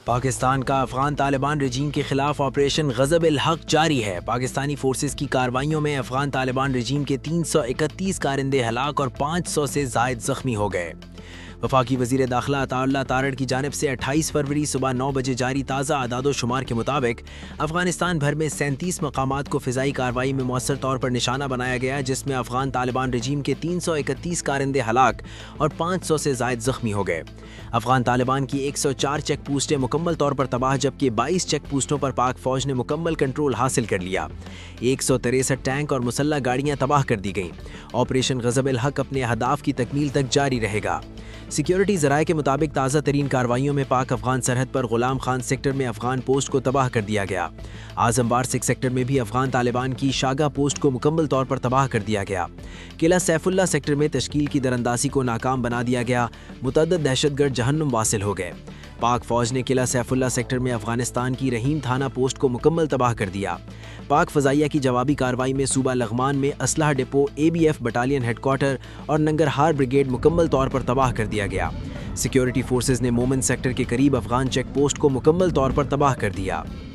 पाकिस्तान का अफगान तालिबान रजीम के खिलाफ ऑपरेशन गज़ब-ए-हक़ जारी है। पाकिस्तानी फोर्सेस की कार्रवाइयों में अफगान तालिबान रजीम के 331 कारिंदे हलाक और 500 से ज़ायद ज़ख्मी हो गए। वफाकी वज़ीर दाखिला अताउल्लाह तारड़ की जानिब से 28 फरवरी सुबह 9 बजे जारी ताज़ा आदाद-ओ-शुमार के मुताबिक अफगानिस्तान भर में 37 मकामात को फ़िज़ाई कार्रवाई में मौसर तौर पर निशाना बनाया गया, जिसमें अफगान तालिबान रजीम के 331 कारिंदे हलाक और 500 से ज़ायद ज़ख्मी हो गए। अफगान तालिबान की 104 चेक पोस्टें मुकम्मल तौर पर तबाह, जबकि 22 चेक पोस्टों पर पाक फ़ौज ने मुकम्मल कंट्रोल हासिल कर लिया। 163 टैंक और मुसल्लह गाड़ियाँ तबाह कर दी गईं। ऑपरेशन गज़ब-ए-हक़ अपने अहदाफ की तकमील तक जारी रहेगा। सिक्योरिटी ज़राए के मुताबिक ताज़ा तरीन कार्रवाइयों में पाक अफगान सरहद पर गुलाम खान सेक्टर में अफगान पोस्ट को तबाह कर दिया गया। आज़मबार सिख सेक्टर में भी अफगान तालिबान की शागा पोस्ट को मुकम्मल तौर पर तबाह कर दिया गया। किला सैफुल्ला सेक्टर में तश्कील की दरअंदाजी को नाकाम बना दिया गया। मुतअद्दिद दहशतगर्द जहन्नुम वासिल हो गए। पाक फ़ौज ने किला सैफुल्ला सेक्टर में अफगानिस्तान की रहीम थाना पोस्ट को मुकम्मल तबाह कर दिया। पाक फ़ज़ाइया की जवाबी कार्रवाई में सूबा लग़मान में असलहा डिपो, ABF बटालियन हेडक्वार्टर और नंगरहार ब्रिगेड मुकम्मल तौर पर तबाह कर दिया गया। सिक्योरिटी फोर्सेज ने मोमन सेक्टर के करीब अफगान चेक पोस्ट को मुकम्मल तौर पर तबाह कर दिया।